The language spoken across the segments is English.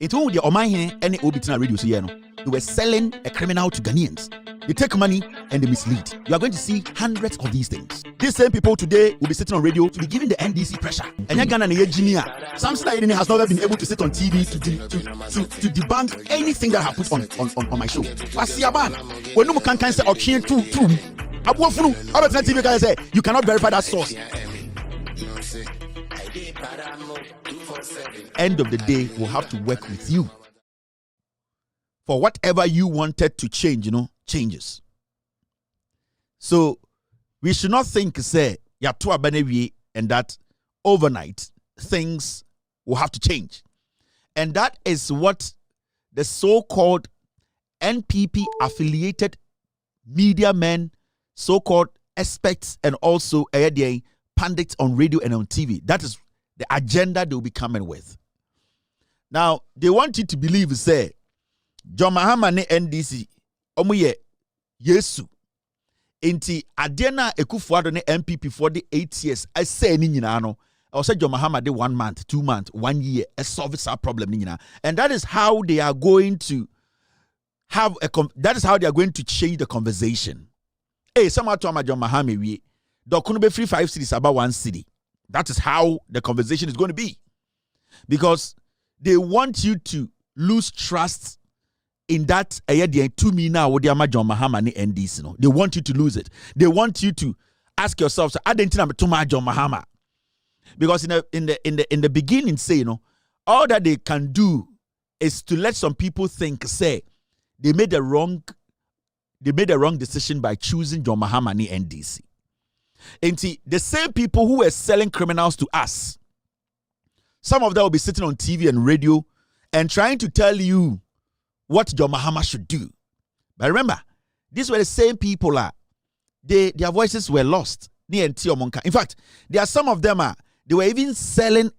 Into the Omanhene and Obitina radio so they were selling a criminal to Ghanaians. They take money and they mislead. You are going to see hundreds of these things. These same people today will be sitting on radio to be giving the NDC pressure. And you're Ghana and engineer. Samson Ayeni has never been able to sit on TV to debunk anything that I put on my show. Wasiaban, when no can say okay true. TV guys say you cannot verify that source. End of the day, we'll have to work with you. For whatever you wanted to change, changes. So we should not think, say, and that overnight things will have to change. And that is what the so-called NPP affiliated media men, so-called experts, and also pundits on radio and on TV. That is the agenda they will be coming with. Now, they want you to believe, say, John Mahama ne NDC, omuye Yesu. Inti Adena Ekufuado ne NPP for the 8 years. I say ni nyina no. I say John Mahama de 1 month, 2 months, 1 year. A solve our problem ni nyina. And that is how they are going to have that is how they are going to change the conversation. Hey, someone to John Mahama we. Dokunu be free 5 cities about 1 city. That is how the conversation is going to be. Because they want you to lose trust in that 2 now with the John Mahama and NDC. They want you to lose it. They want you to ask yourself, so I didn't know John Mahama. Because in the beginning, say, all that they can do is to let some people think, say, they made the wrong decision by choosing John Mahama and NDC. And see, the same people who were selling criminals to us, some of them will be sitting on TV and radio and trying to tell you what John Mahama should do. But remember, these were the same people. Their voices were lost. In fact, there are some of them, they were even selling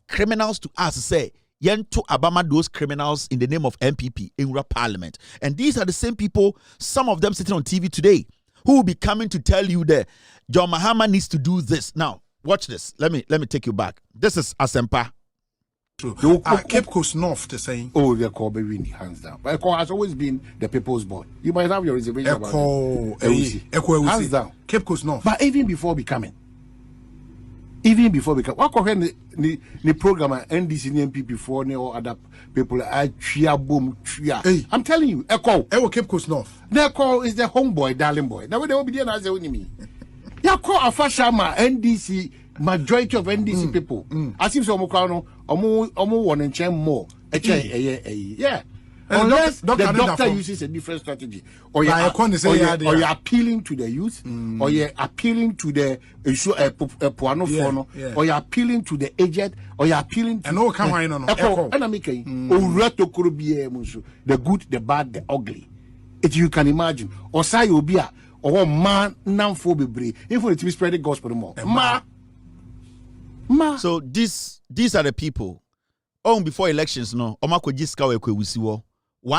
criminals to us, say, to Abama those criminals in the name of NPP in Parliament. And these are the same people, some of them sitting on TV today, who will be coming to tell you that John Mahama needs to do this. Now, watch this. Let me take you back. This is Asempa. Cape Coast North to saying, oh, they're called Bewini, hands down. But Echo has always been the people's boy. You might have your reservation Echo, hands down. Cape Coast North. But even before becoming, what can the program NDC NPP before or other people I'm telling you, Echo Cape Coast North. Echo is the homeboy, darling boy. Now they will be there as a me. Echo Afashama NDC. Majority of NDC people, as if some one and chain more. Yeah. Unless the doctor uses a different strategy, or you're appealing to the youth, or you're appealing to the or you're appealing to the aged, or you're appealing to the good, the bad, the ugly. If you can imagine, or say you be or man nam for be if we to spread the gospel more. So these are the people. Before elections, one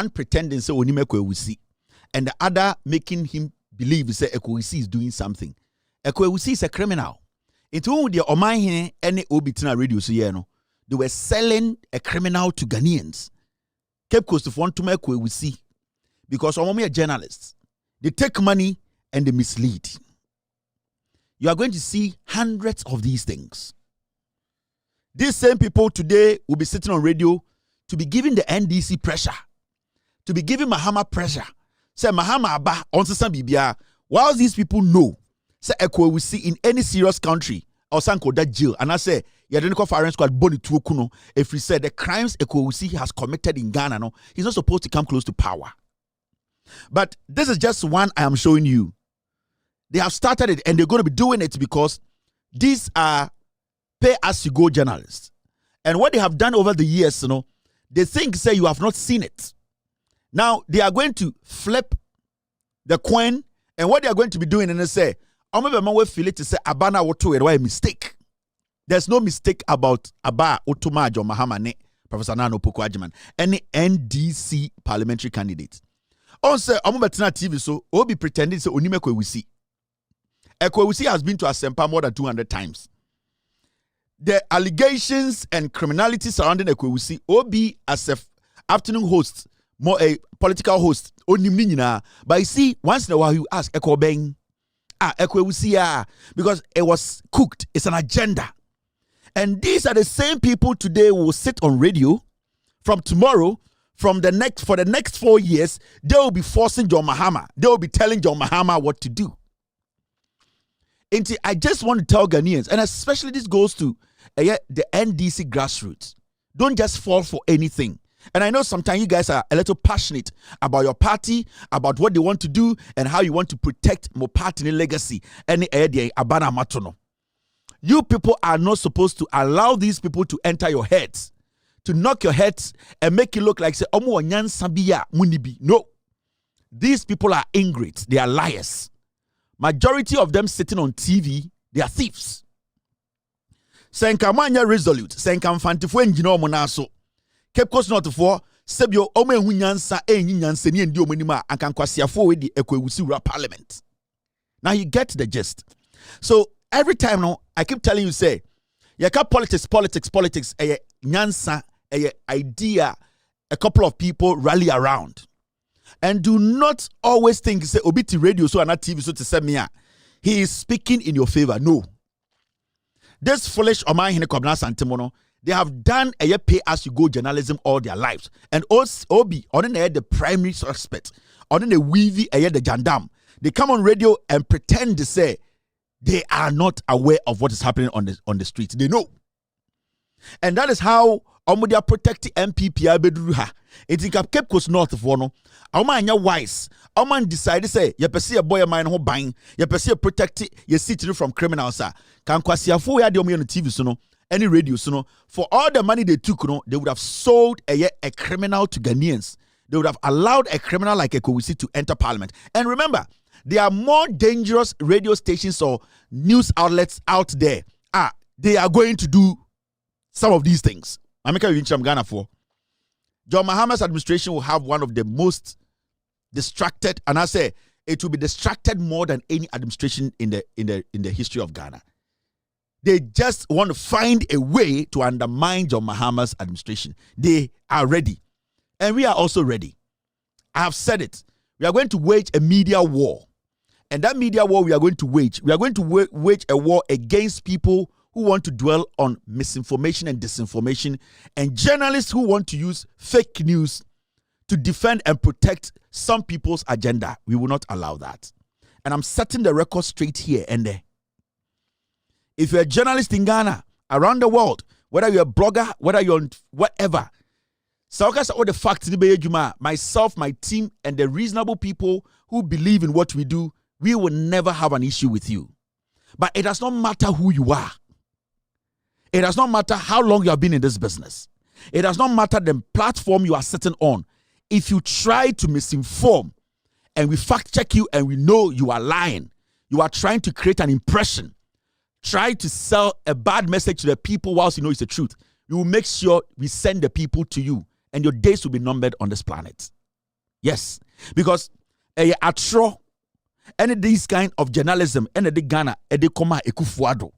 pretending say onimekwe and the other making him believe say Ekwesi is doing something. Ekwesi is a criminal. Into the Omanhene and Obitina radio so they were selling a criminal to Ghanaians. Cape Coast of want to make Ekwesi because Omomi are journalists. They take money and they mislead. You are going to see hundreds of these things. These same people today will be sitting on radio to be giving the NDC pressure, to be giving Mahama pressure. Say Mahama Abba on some Bibia. While these people know, say Ekwe we see in any serious country, or Sanko that jail, and I say you didn't call firing squad body to Okuno. If we said the crimes Ekwe we see has committed in Ghana, no, he's not supposed to come close to power. But this is just one I am showing you. They have started it and they're going to be doing it because these are pay-as-you-go journalists. And what they have done over the years, they think, say, you have not seen it. Now, they are going to flip the coin, and what they are going to be doing, and they say, I'm going to feel it to say, Abana Woto, why a mistake. There's no mistake about Abba Otumajo Mahama, Professor Nano Poko Ajiman, any NDC parliamentary candidate. On say, I'm going to TV, so we'll be pretending, so Onimeko we see. Ekwewusi has been to Asempa more than 200 times. the allegations and criminality surrounding Ekwewusi, Obi as a afternoon host, more a political host, but you see, once in a while you ask Ekwobeng, Ekwewusi, because it was cooked. It's an agenda. And these are the same people today who will sit on radio from tomorrow, for the next 4 years, they will be forcing John Mahama. They will be telling John Mahama what to do. And I just want to tell Ghanaians, and especially this goes to the NDC grassroots, don't just fall for anything. And I know sometimes you guys are a little passionate about your party, about what they want to do, and how you want to protect more party legacy. You people are not supposed to allow these people to enter your heads, to knock your heads and make it look like say omo onyansa biya munibi. No. These people are ingrates. They are liars. Majority of them sitting on TV, they are thieves. Senka manya resolute, senka mfantifo enjina omo naso. Cape Coast North for sebio omo ehu nyansa enyi nyansa ni endi omo nima ankankwasiafo we di Ekwewusi Wura Parliament. Now you get the gist. So every time now, I keep telling you, say, you got politics, nyansa, idea, a couple of people rally around. And do not always think, say, Obiti radio, so not TV, so to say, me, he is speaking in your favor. No. This foolish Omanhene Kobna Santimono, they have done a pay as you go journalism all their lives. And Obi, on the primary suspect, on the weavy, the jandam, they come on radio and pretend to say, they are not aware of what is happening on the streets. They know. And that is how Omodia protect the NPP abedruha. It's in Cape Coast North of Wono. Oman wise. Oman decided say, you perceive a boy of mine who buying, you perceive protect your city from criminals. Can kwasi for ya the on TV so any radio so for all the money they took, they would have sold a criminal to Ghanaians. They would have allowed a criminal like Ekwewusi to enter parliament. And remember, there are more dangerous radio stations or news outlets out there. They are going to do some of these things. I'm Ghana for. John Mahama's administration will have one of the most distracted, and I say it will be distracted more than any administration in the history of Ghana. They just want to find a way to undermine John Mahama's administration. They are ready. And we are also ready. I have said it. We are going to wage a media war. And that media war we are going to wage a war against people who want to dwell on misinformation and disinformation, and journalists who want to use fake news to defend and protect some people's agenda. We will not allow that. And I'm setting the record straight here and there. If you're a journalist in Ghana, around the world, whether you're a blogger, whether you're on whatever, so all the facts, myself, my team, and the reasonable people who believe in what we do, we will never have an issue with you. But it does not matter who you are. It does not matter how long you have been in this business. It does not matter the platform you are sitting on. If you try to misinform and we fact check you and we know you are lying, you are trying to create an impression, try to sell a bad message to the people whilst you know it's the truth, we will make sure we send the people to you and your days will be numbered on this planet. Yes, because atro any this kind of journalism any the Ghana ede koma ekufuado.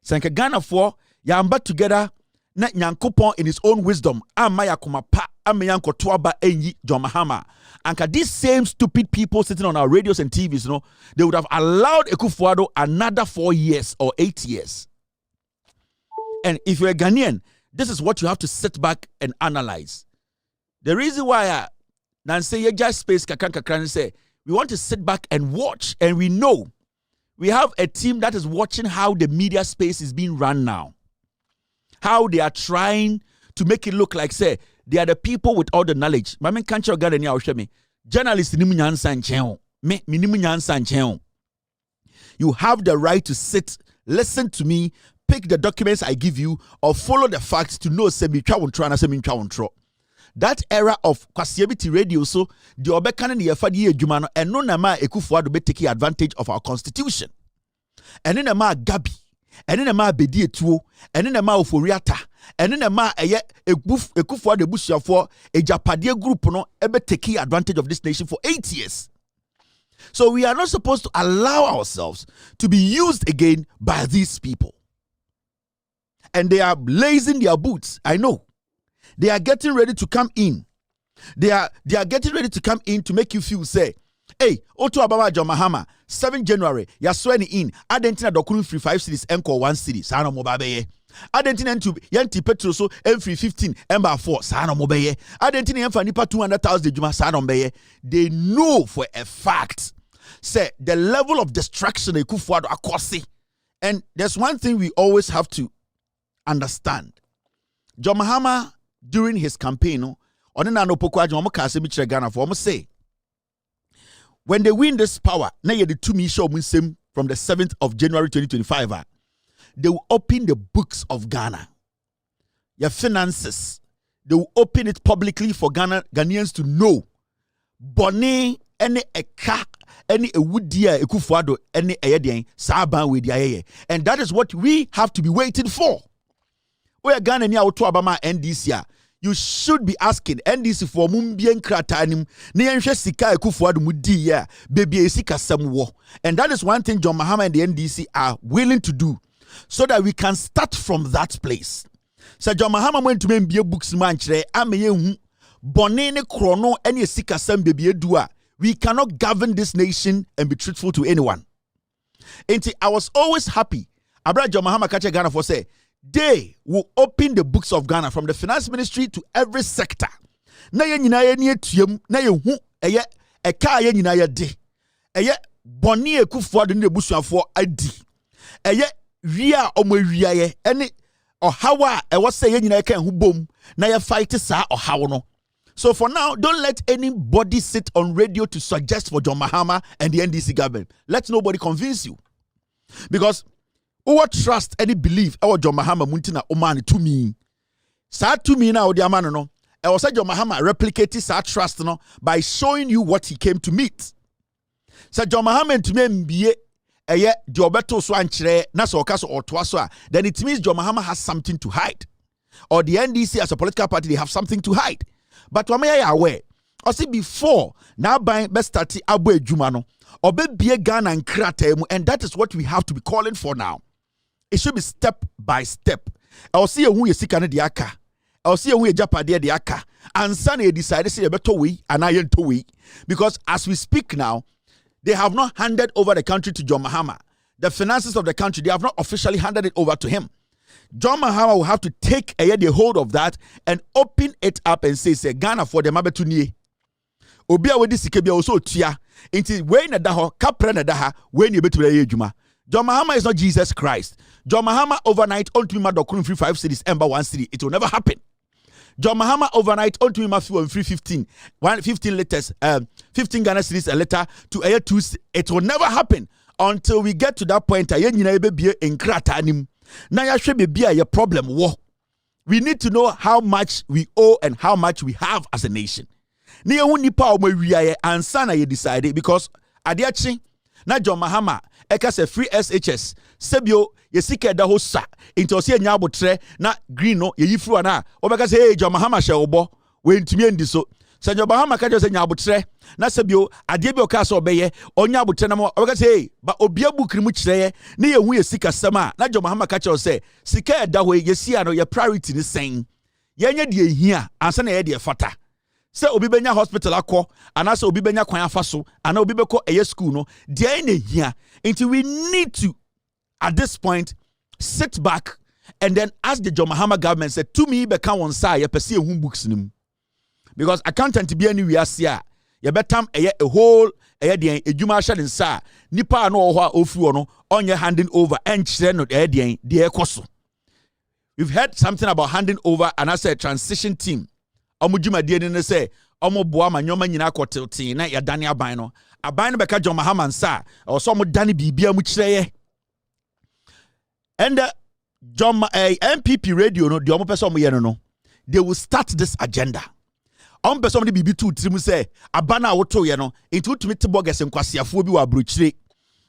Senke Ghana for yamba together na Nyankopon in his own wisdom amaya koma pa amayanko toaba enyi John Mahama. And these same stupid people sitting on our radios and TVs, they would have allowed Ekufuado another 4 years or 8 years. And if you're a Ghanaian, this is what you have to sit back and analyze. The reason why Nancy just space kakran say we want to sit back and watch, and we know we have a team that is watching how the media space is being run now. How they are trying to make it look like, say, they are the people with all the knowledge. Journalists, you have the right to sit, listen to me, pick the documents I give you, or follow the facts to know that era of Kwasiebiti radio, so the Obekane ni yefadi ejumano and no nama Ekufuado be taking advantage of our constitution. And in a ma Gabi, and in a ma Bedi Etuo, and in a ma Oforiata, and in a ma Ekufuado Bushia for a Japadia group no ebe taking advantage of this nation for 8 years. So we are not supposed to allow ourselves to be used again by these people. and they are lacing their boots. I know. They are getting ready to come in. They are getting ready to come in to make you feel, say, hey, Oto Ababa John Mahama, 7 January, you're swearing in. Adentina Dokun free 5 cities, encore 1 city. Sano Mobabe. Adentina to Yanti Petroso, M free 15, Ember 4, Sano Mobaye. Adentina Mfanipa 200,000 Juma Sano Mbaye. They know for a fact, say, the level of destruction they could afford akosi. And there's one thing we always have to understand. John Mahama, during his campaign, say, when they win this power, now the 2 million from the 7th of January 2025, they will open the books of Ghana. Your finances, they will open it publicly for Ghanaians to know. Bonnie, any eka, any ewudia, ekufuado, any eyedian, saban with the and that is what we have to be waiting for. We are Ghana near to Obama NDC. You should be asking NDC for mumbien kratanim nienshe sika ekufuado mudi ya baby esika samwo. And that is one thing John Mahama and the NDC are willing to do so that we can start from that place. So John Mahama went to me books manchre ameye hu bonene krono any esika sam baby edua. We cannot govern this nation and be truthful to anyone. And I was always happy. Abra John Mahama Kache Ghana for say they will open the books of Ghana from the finance ministry to every sector. Na ye nyina ye nie tuam na ye hu eye eka ye nyina ye de. Eye boni ekufuado ne busuafo adi. Eye wia omawia ye ene ohawa e wo say ye nyina ye kan hu bom na ye fight sa ohawo no. So for now, don't let anybody sit on radio to suggest for John Mahama and the NDC government. Let nobody convince you. Because who trust any belief our John Mahama muntina Omanhene to me. Sa to me now the amano no. I was John Mahama replicated sa trust no by showing you what he came to meet. Sa John Mahama to me mbiye eye Jobeto so anchire na so okaso otwaso then it means John Mahama has something to hide. Or the NDC as a political party they have something to hide. But we are aware. I see before now buying best start abo ejumano or be Ghana and krata and that is what we have to be calling for now. It should be step by step. I'll see who you seek an diaka. I'll see who you japade diaka. And Sunday decided to say a better way and I ain't to way. Because as we speak now, they have not handed over the country to John Mahama. The finances of the country, they have not officially handed it over to him. John Mahama will have to take a hold of that and open it up and say Ghana for the mabetunie. Obia wedi sikebia also tia. Inti we na daho kapre na daha we ni betu ye juma. John Mahama is not Jesus Christ. John Mahama overnight onto me madokun free 5 cities ember 1 city. It will never happen. John Mahama overnight onto me mafu free 15 letters 15 Ghana cities a letter to a 2. It will never happen until we get to that point aye nyina be bie enkrata anim. Na ya hwe be a problem wo. We need to know how much we owe and how much we have as a nation. Ni ehu nipa o mawiaye ansa na ye decide because adeachi na John Mahama eka se free SHS sebio ye sika da ho sa into se nya abotre na green no ye yifru ana obeka se hey John Mahama hye obo we ntumi ndi so se John Mahama ka se nya abotre na sebio ade bi o ka so obeye onya abotre na mo obeka se hey ba obia bukrimu kireye na ye hu ye sika sama na John Mahama ka se sika da ho ye sia no ye priority ni sen ye nya de ehia ansa na ye de fata. Se obi benya hospital akọ anase obi benya kwan afaso ana obi beko eye school no dey na hia until we need to at this point sit back and then ask the John Mahama government say to me be kan won sa ye pese ehun books nim because accountant be any we ase a ye betam eye a whole eye den ejuma hye den sa nipa no ho a ofu no onye handing over and kire no eye den de ekoso. We've heard something about handing over and as a transition team. Omujuma die ne say omo boa ma nyoma nyina kotiltin na ya dane aban no beka John Mahama nsa o so mo dane bibia mu kireye and John NPP radio no de omo pese omo ye no they will start this agenda omo pese omo de bibi tu trimu say abana woto ye no into to meet bogus nkwasiafo bi wa brochire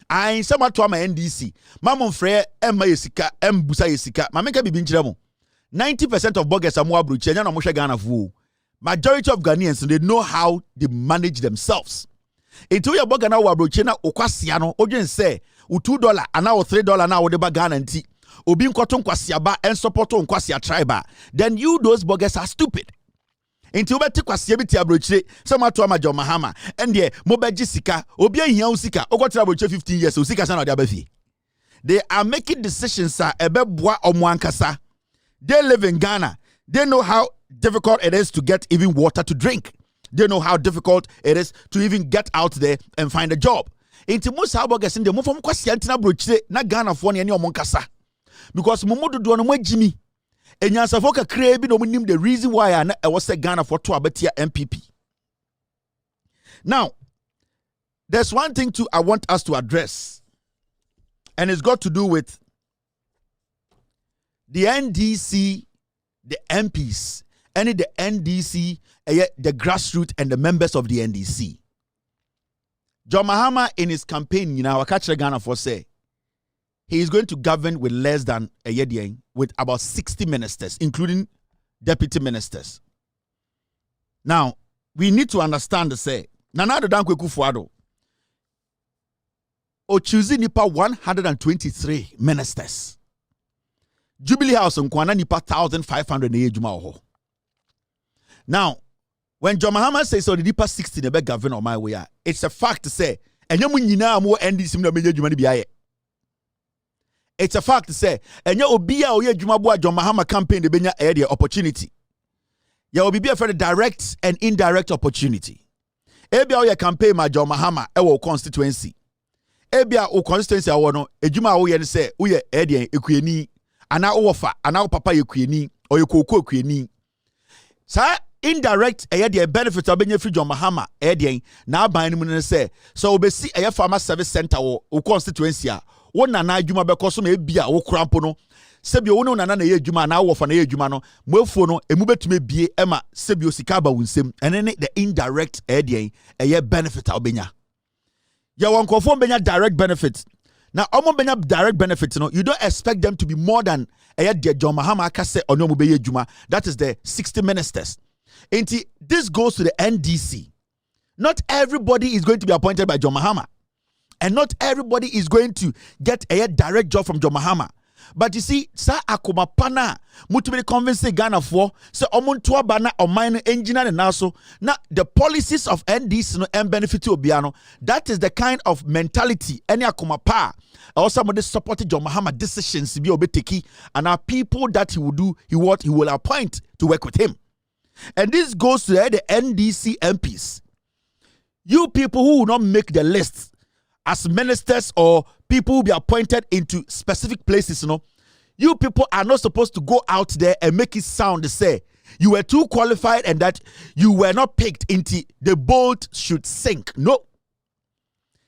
ai sama to ama NDC mamon frɛ emma yesika embusa yesika mamenka bibi nkire mo 90% of bogus amu abrochire nya na mo hwe Ghana fo. Majority of Ghanaians, they know how they manage themselves. Into your bogana wabrochena okwasia no, ojen say $2 and now $3 now the Ghana nti. obi nkoto nkwasiaba and support nkwasia tribe, then you those boggers are stupid. Inti ubeti kwasia biti abrochire sama to ama John Mahama ende mobeji sika obi ahia usika okotira abrochire 15 years usika sana ode abafi. They are making decisions ebeboa omo ankasa. They live in Ghana. They know how difficult it is to get even water to drink. They know how difficult it is to even get out there and find a job. Inti musa boggers inde mo fam kwasia ntina abrochire na Ghana fo ne omo ankasa. Because mumodo do no mwajimi. Enyansafo kakra bi no nim the reason why I was a Ghana for to abetia NPP. Now, there's one thing too I want us to address, and it's got to do with the NDC, the MPs, and the NDC, the grassroots and the members of the NDC. John Mahama in his campaign, I catch Ghana for say he is going to govern with less than a year, with about 60 ministers, including deputy ministers. Now, we need to understand the say, Nanado Dankwe Kufuado, o choosing nipa 123 ministers. Jubilee House on Kwana nipa 1,500 na juma oho. Now, when John Mahama says so the nipa 60 nebe govern on my way, it's a fact to say, and you nyina mo NDC na meje juma ni biaye. It's a fact to say, and you obia or ye jumabua John Mahama campaign the benya area opportunity. Ya will be a very direct and indirect opportunity. Ebia or campaign ma John Mahama ewo constituency. Ebia o constituency awono ejuma wo ye say uye area ekueni ana owofa ana papa ekueni or yekoko ekueni. Sa indirect area benefit abenya free John Mahama area na ban ni mu say so obesi eye farmer service center wo constituency a wo nana adwuma bekoso ma ebia wo krampo no sebio wo no nana na ye adwuma na wo fa na ye adwuma no moefuo no emu betume bie ema sebio sika ba wunsem ene the indirect eye benefit obenya ya won kofo benya direct benefit na omo benya direct benefit no you don't expect them to be more than de John Mahama akase ono mo beye adwuma. That is the 60 ministers. This goes to the NDC. Not everybody is going to be appointed by John Mahama. And not everybody is going to get a direct job from John Mahama. But you see, sa akoma pana mutubili convince Ghana for so omuntu bana Omanhene engineer and also now the policies of NDC no and benefit obiano. That is the kind of mentality any akoma pa or somebody supported John Mahama decisions be obeteki and our people that he will do he will appoint to work with him. And this goes to the NDC MPs. You people who will not make the list as ministers or people who be appointed into specific places, you people are not supposed to go out there and make it sound to say you were too qualified and that you were not picked into the boat should sink. No.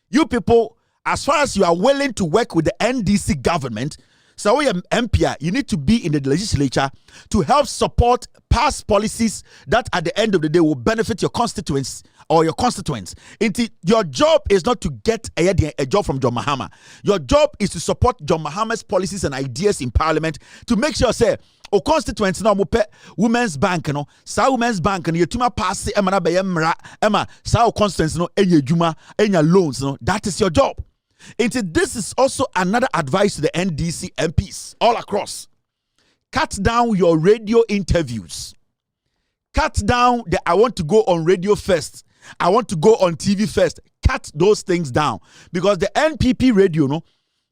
You people, as far as you are willing to work with the NDC government, so you're MPR, you need to be in the legislature to help support past policies that at the end of the day will benefit your constituents or your constituents. Your job is not to get a job from John Mahama. Your job is to support John Mahama's policies and ideas in parliament to make sure, say, o constituents na mo pe women's bank no sa women's bank no yetuma pass ema na be mra ema sa o constituents no enya dwuma enya loans no. That is your job. This is also another advice to the NDC MPs all across. Cut down your radio interviews. Cut down the I want to go on radio first. I want to go on TV first. Cut those things down. Because the NPP radio,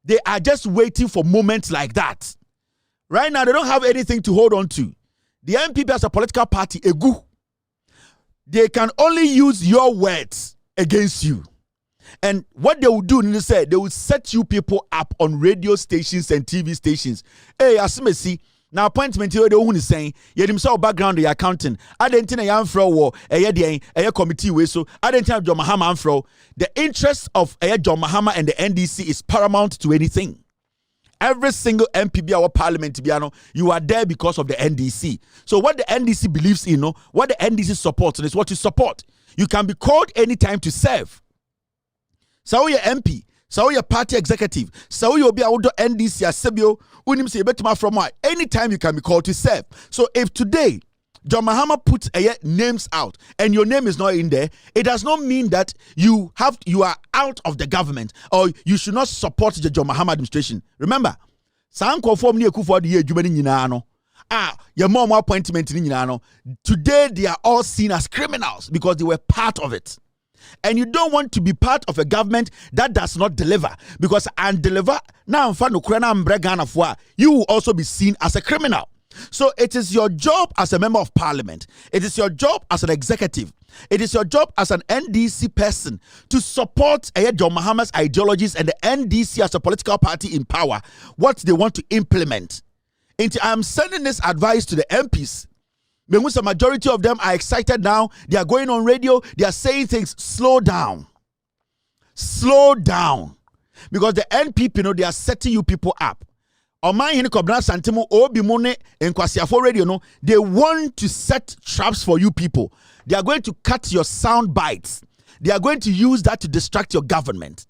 they are just waiting for moments like that. Right now, they don't have anything to hold on to. The NPP as a political party, they can only use your words against you. And what they will do, they will set you people up on radio stations and TV stations. Hey, asimesi, now appointment here they only saying, you himself background the accounting. I didn't think a fro war a committee way so I didn't have John Mahama fro. The interest of John Mahama and the NDC is paramount to anything. Every single MPB our parliament you are there because of the NDC. So what the NDC believes in, what the NDC supports is what you support. You can be called anytime to serve. So you're MP, so you're party executive, so you'll be out the NDC as Sebio, unim se betima from why. Anytime you can be called to serve. So if today John Mahama puts names out and your name is not in there, it does not mean that you are out of the government or you should not support the John Mahama administration. Remember, Sanko form ni ekufo de ye adwuma ni nyina no. Your mom appointment ni nyina no. Today they are all seen as criminals because they were part of it. And you don't want to be part of a government that does not deliver, because and deliver now you will also be seen as a criminal. So it is your job as a member of parliament, it is your job as an executive, it is your job as an NDC person to support John Mahama's ideologies and the NDC as a political party in power, what they want to implement. And I'm sending this advice to the MPs. The majority of them are excited now. They are going on radio. They are saying things. Slow down. Slow down. Because the NPP, they are setting you people up. Omanhene Kobna Santimo Obimone and Kwasiafo Radio, they want to set traps for you people. They are going to cut your sound bites. They are going to use that to distract your government.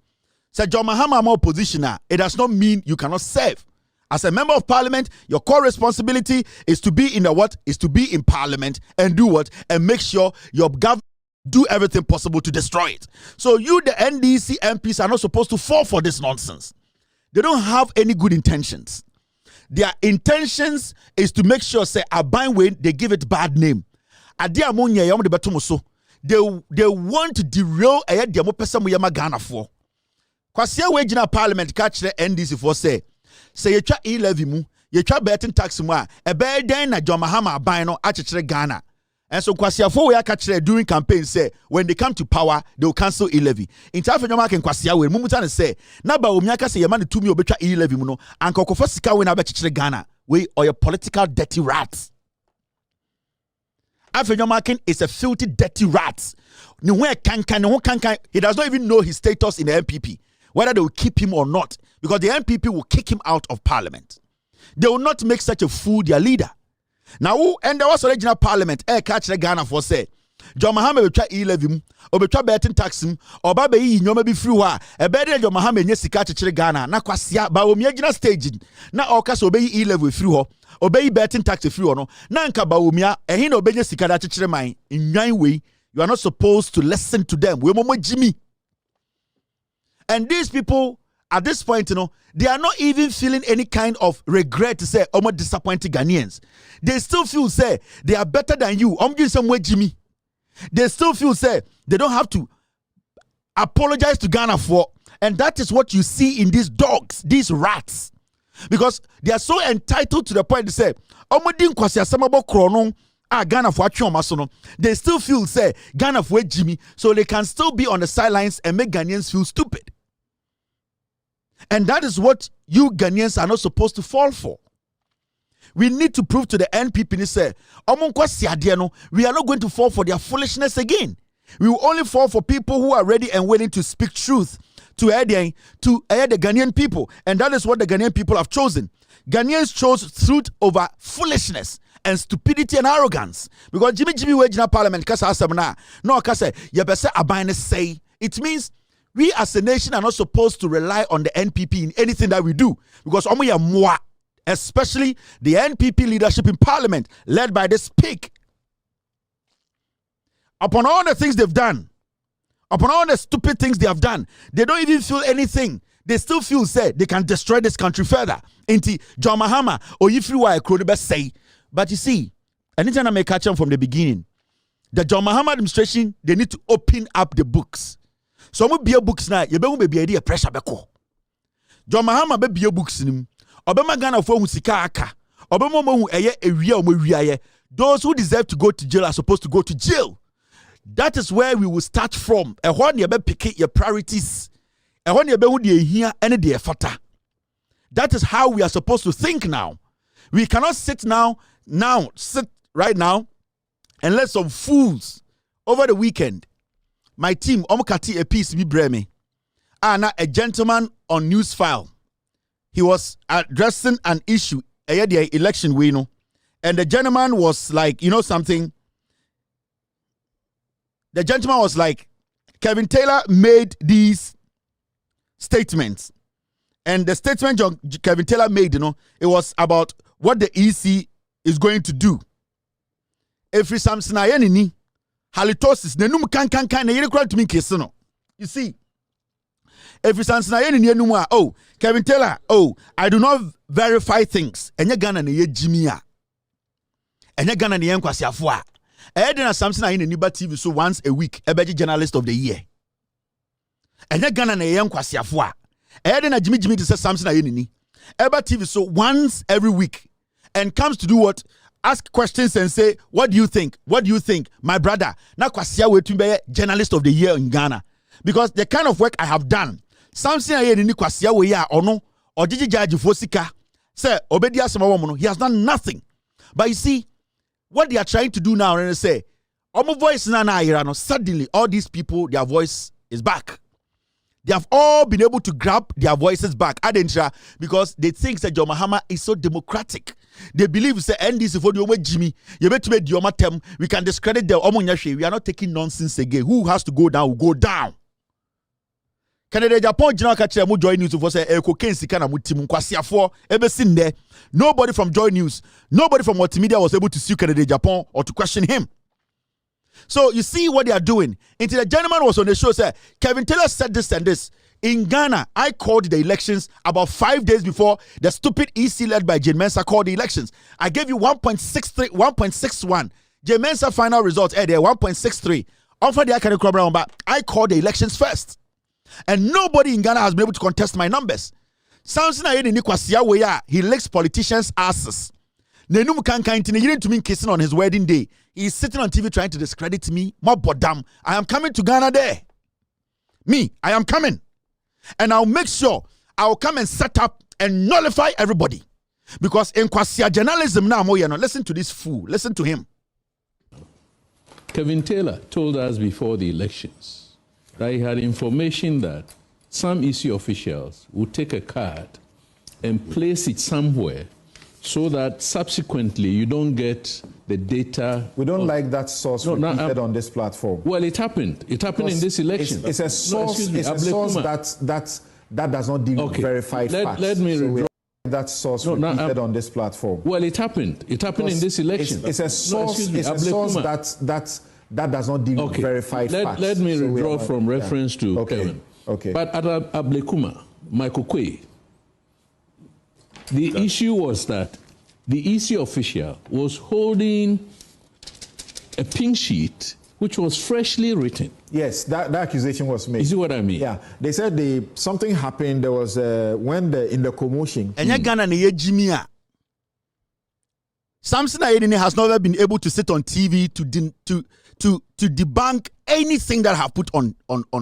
So John Mahama more oppositioner, it does not mean you cannot serve. As a member of parliament, your core responsibility is to be in the what? Is to be in parliament and do what? And make sure your government do everything possible to destroy it. So you, the NDC MPs, are not supposed to fall for this nonsense. They don't have any good intentions. Their intentions is to make sure, say, Abainwe, they give it bad name. They want to derail a demo person we yama Ghana for. Kwasia wejina parliament catch the NDC for say you try e-levy mu, you try betting tax mu a be den na John Mahama aban no achechere Ghana. And so Kwasia for we catch during campaign say when they come to power they will cancel e-levy. In time for John Kwasia we mumuta say na ba omiaka say yama to me obetwa e-levy mu no anko kofo sika we na be Ghana we or your political dirty rats. Afenyomakin is a filthy dirty rat. He does not even know his status in the NPP, whether they will keep him or not, because the NPP will kick him out of parliament. They will not make such a fool their leader. Now, who and there was original parliament, catch the Ghana for say, John Mahama will try e-levy, or be try betting tax him, or baby, you know, maybe free war, a better John Mahama, yes, he catch Ghana, na kwasia, ba omiagina staging, na okas obey e-levy free war, obey betting tax free or no, nanka ba omia, and he no obey sikada chire mine, in 9 way, you are not supposed to listen to them. We momo Jimmy. And these people, at this point, they are not even feeling any kind of regret to say, "Omo disappointed Ghanaians." They still feel say they are better than you. Doing somewhere, Jimmy. They still feel say they don't have to apologize to Ghana for, and that is what you see in these dogs, these rats, because they are so entitled to the point to say, "Omo din kwasi asamabo krono." Ghana for Masono, they still feel say Ghana for Jimmy, so they can still be on the sidelines and make Ghanaians feel stupid. And that is what you Ghanaians are not supposed to fall for. We need to prove to the NPP say, we are not going to fall for their foolishness again. We will only fall for people who are ready and willing to speak truth to the Ghanaian people. And that is what the Ghanaian people have chosen. Ghanaians chose truth over foolishness and stupidity and arrogance. Because Jimmy Wejina Parliament kasa asamna no kasa yebese abane say. It means we as a nation are not supposed to rely on the NPP in anything that we do. Because omo ya moi, especially the NPP leadership in Parliament led by this pig. Upon all the things they've done, upon all the stupid things they have done, they don't even feel anything. They still feel say they can destroy this country further. Inti John Mahama or if you are a best say. But you see, anytime I may catch them from the beginning, the John Mahama administration, they need to open up the books. So we be books now, you be idea pressure beko. John Mahama be books nim. Obama Ghana for sika aka. Obama mo eye ewia omo wiaye. Those who deserve to go to jail are supposed to go to jail. That is where we will start from. E ho na be pick your priorities. E ho na be hu de ehia ene de efata. That is how we are supposed to think now. We cannot sit right now and let some fools over the weekend. My team, Omokati a piece be breme. Now a gentleman on news file. He was addressing an issue, the election we know. And the gentleman was like, you know something? The gentleman was like, Kevin Taylor made these statements. And the statement Kevin Taylor made, it was about what the EC is going to do. Every Samson ayenini halitosis nenum kan na yere kura to me kesino. You see, If it's answer, oh, Kevin Taylor, oh, I do not verify things. And you're gonna need Jimmy. And you're gonna need Kwasiafua. Edna Samson in the Niba TV so once a week, a better journalist of the year. And you're gonna need Kwasiafua. Edna Jimmy to say Samson in Eba TV so once every week and comes to do what? Ask questions and say, what do you think? What do you think? My brother, now Kwasia will be journalist of the year in Ghana. Because the kind of work I have done, Samson aye ni Kwasia we ya or no, or Gigi Judge Fosika, say, Obedia Samawomono, he has done nothing. But you see, what they are trying to do now, and they say, Omo voice na irano, suddenly all these people, their voice is back. They have all been able to grab their voices back, because they think that Mahama is so democratic. They believe say NDC for the Jimmy, you better make the term. We can discredit the Omanhene. We are not taking nonsense again. Who has to go down will go down. Canada Japan General Catcher mu Joy News for say cocaine sikana mu timu kwasiafo ebe sin there. Nobody from Joy News, nobody from Multimedia was able to sue Canada Japan or to question him. So you see what they are doing. Until the gentleman was on the show, said Kevin Taylor said this and this. In Ghana, I called the elections about 5 days before the stupid EC led by Jane Mensah called the elections. I gave you 1.63, 1.61. Jane Mensah final results there 1.63. Offer the I called the elections first. And nobody in Ghana has been able to contest my numbers. Samson Ayeni Nikwasia Weya, he licks politicians' asses. Nenum Kankaintini, you to me kissing on his wedding day. He's sitting on TV trying to discredit me. Mobodam, I am coming to Ghana there. Me, I am coming. And I'll make sure I'll come and set up and nullify everybody. Because in Kwasia journalism now, listen to this fool. Listen to him. Kevin Taylor told us before the elections that he had information that some EC officials would take a card and place it somewhere so that subsequently you don't get the data. We don't like that source repeated on this platform. Well, it happened. It happened in this election. It's a source. It's a source that does not deal with verified facts. Let me so that source repeated on this platform. Well, it happened. It happened in this election. It's a source. It's a source that does not deal with verified facts. Let me withdraw from reference to Kevin. Okay. But at Ablekuma, Michael Kwe, the issue was that the EC official was holding a pink sheet which was freshly written. Yes, that accusation was made. You see what I mean? Yeah, they said something happened. There was in the commotion. And Ghana ne Jimia. Samson Ayeni has never been able to sit on TV to debunk anything that I have put on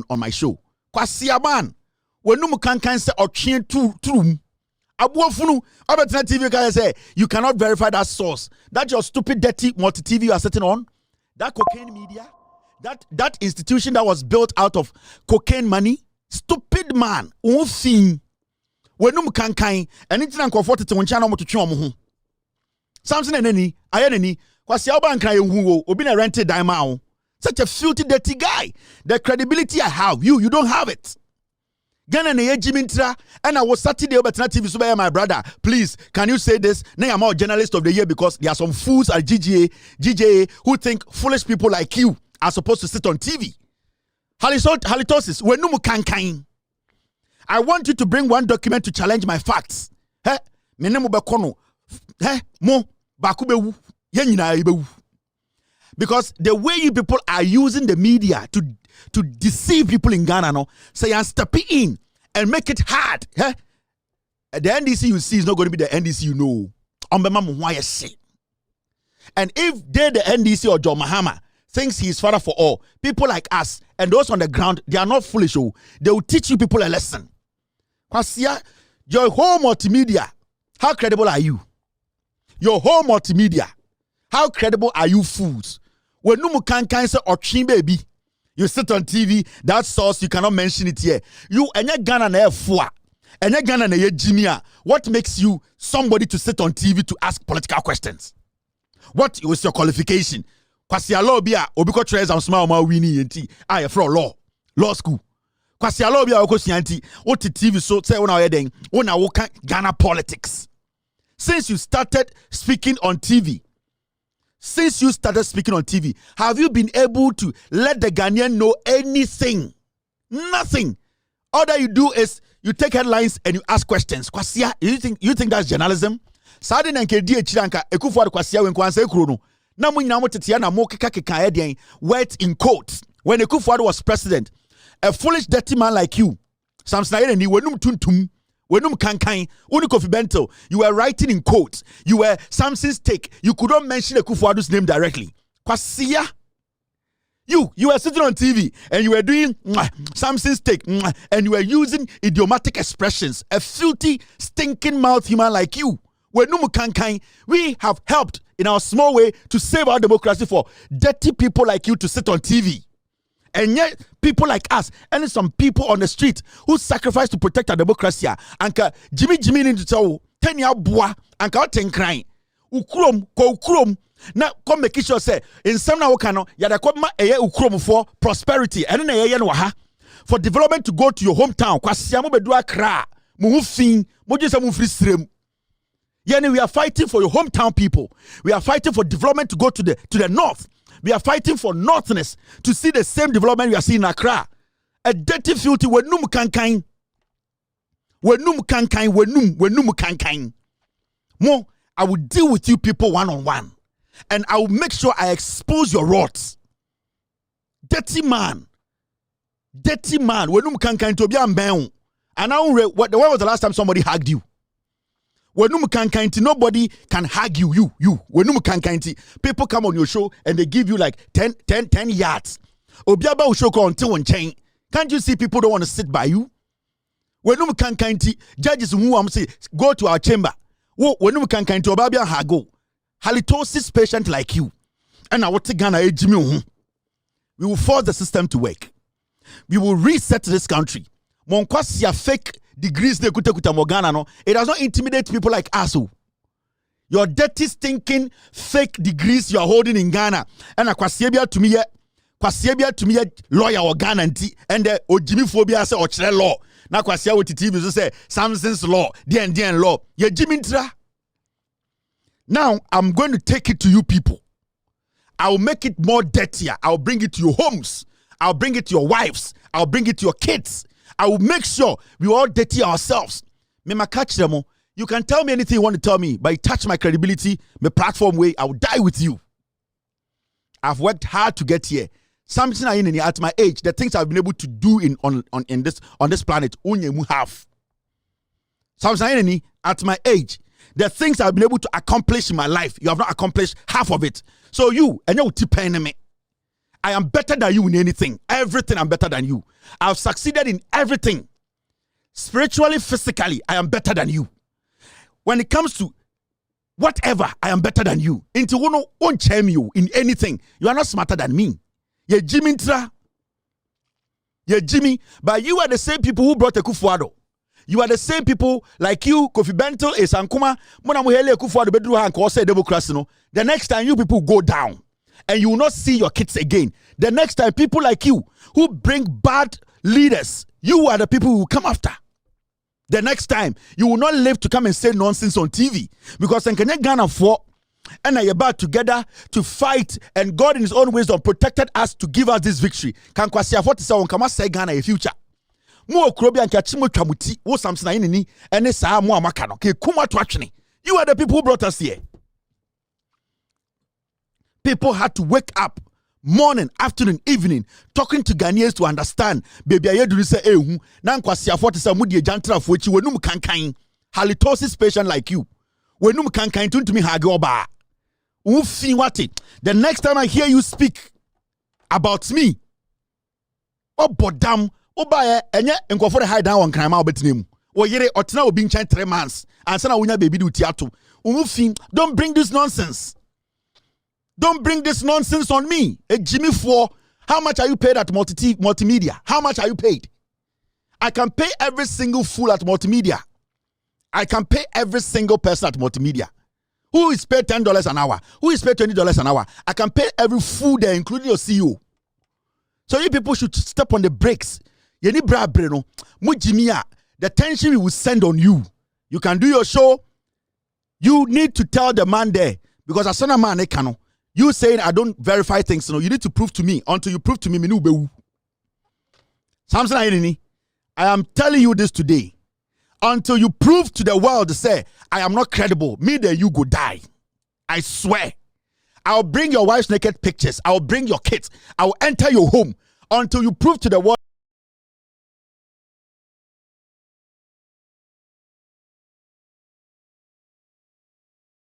my show. Kwasiaban, when no can say or change true. Abuafunu, Abetina TV can say you cannot verify that source. That your stupid, dirty multi-TV you are sitting on. That cocaine media, that institution that was built out of cocaine money. Stupid man. Unfin. When no can anything uncomfortable to channel to chum. Samson and any, Ayaneni, Kwasiaban cry who been a rented diamond. Such a filthy, dirty guy. The credibility I have, you don't have it. Ghana na Jimintra, and I was Saturday over TV so my brother. Please, can you say this? Now I'm a journalist of the year because there are some fools at GJA who think foolish people like you are supposed to sit on TV. Halitosis, when no can. I want you to bring one document to challenge my facts. He, menemu bekono. He, mo bakubewu. Yenyina ibewu. Because the way you people are using the media to deceive people in Ghana, no, say and step in and make it hard. Eh? The NDC you see is not going to be the NDC you know. And if they the NDC or John Mahama thinks he is father for all, people like us and those on the ground, they are not foolish. Oh, they will teach you people a lesson. Kwasia, your whole multimedia, how credible are you? Your whole multimedia, how credible are you fools? When no can say or chin baby, you sit on TV, that source you cannot mention it here. You and your Ghana na fwa, and your Ghana na Jimia. What makes you somebody to sit on TV to ask political questions? What was your qualification? Kwasi alobia obiko tres am small ma wini enti. I for law school. Kwasi alobia okosi anti. What TV so say una yeden. Una woka Ghana politics. Since you started speaking on TV, have you been able to let the Ghanaian know anything? Nothing. All that you do is you take headlines and you ask questions. Kwasia, you think that's journalism? Sade na nke di echiranka Ekufuado Kwasia when kwanse ekuro no. Na mo nyina mo tetia na mo keka den wet in quotes. When Ekufuado was president, a foolish dirty man like you, Samson Ayeni wenum tuntum, wenum kankan, uni Kofi Bento, you were writing in quotes. You were Samson's take. You could not mention Ekufuado's name directly. Kwasia, you were sitting on TV and you were doing Samson's take and you were using idiomatic expressions. A filthy, stinking mouth human like you. We have helped in our small way to save our democracy for dirty people like you to sit on TV. And yet, people like us, and some people on the street who sacrifice to protect our democracy, anka Jimmy into tell 10 year boy, anka ten crying. Ukrom. Now, come make sure say in some now cano, yada come ukrom for prosperity, and then for development to go to your hometown. Kwasiamu bedua kra, muhufin, mojisamu free stream. Yani, we are fighting for your hometown people. We are fighting for development to go to the north. We are fighting for northness to see the same development we are seeing in Accra. A dirty filthy wenum kankain. More, I will deal with you people one-on-one. And I will make sure I expose your rot. Dirty man. Wenum kankain to be a man. And when was the last time somebody hugged you? Wenum kankainti, nobody can hug you. Wenum kankainti. People come on your show and they give you like 10 yards. Obiaba ushoko until one chain. Can't you see people don't want to sit by you? Wenum kankainti, judges who say go to our chamber. Wenum kankainti obabia hago. Halitosis patient like you. And I will take Ghana ejimi. We will force the system to work. We will reset this country. Monkwasia fake degrees de kuta Morgana, no. It does not intimidate people like us. Your dirty, stinking, fake degrees you are holding in Ghana. And a kwasiebia to me lawyer or Ghana and the Ojimi phobia say or law. Na kwasia with TV say Samson's law, DN law. Ye Jimintra. Now I'm going to take it to you people. I will make it more dirtier. I'll bring it to your homes. I'll bring it to your wives. I'll bring it to your kids. I will make sure we all dirty ourselves. You can tell me anything you want to tell me, but you touch my credibility, my platform way, I will die with you. I've worked hard to get here. Something at my age, the things I've been able to do on this planet, only have. Something at my age, the things I've been able to accomplish in my life, you have not accomplished half of it. So you, and you depend on me. I am better than you in anything. Everything I'm better than you. I've succeeded in everything. Spiritually, physically, I am better than you. When it comes to whatever, I am better than you. Into one won't shame you in anything. You are not smarter than me. You're Jimmy. But you are the same people who brought Ekufuado. You are the same people like you, Kofi Bento, Esankuma, Monamuhele Ekufuado, Bedru Hanko, say democracy. No. The next time you people go down, and you will not see your kids again. The next time, people like you who bring bad leaders, you are the people who will come after. The next time, you will not live to come and say nonsense on TV. Because in Ghana for and I about together to fight, and God in his own wisdom protected us to give us this victory. Can kwasi afoti say on kama say Ghana a future. Mo okrobi anka chimo twamuti wo Samson ayini ene saa mo amaka no ke kuma to atwene. You are the people who brought us here. People had to wake up morning, afternoon, evening, talking to Ghanaians to understand. Baby, I do say, eh, nan kwasi afoti say mudi jantra fuchi wenum kankan. Halitosis patient like you. Wenum kankan to me hagoba. The next time I hear you speak about me, oh bodam, oh bae, enye enkofo de hide down on crime out betinem. O yere otina obi nchan 3 months. Ansa na wunya baby do tiato. Don't bring this nonsense. Don't bring this nonsense on me. A Jimmy for how much are you paid at multimedia? How much are you paid? I can pay every single fool at multimedia. I can pay every single person at multimedia. Who is paid $10 an hour? Who is paid $20 an hour? I can pay every fool there, including your CEO. So you people should step on the brakes. The tension we will send on you. You can do your show. You need to tell the man there, because as a man, you saying I don't verify things, you need to prove to me. Until you prove to me, Samson, I am telling you this today. Until you prove to the world, say, I am not credible, me there you go die. I swear. I'll bring your wife's naked pictures. I'll bring your kids. I'll enter your home until you prove to the world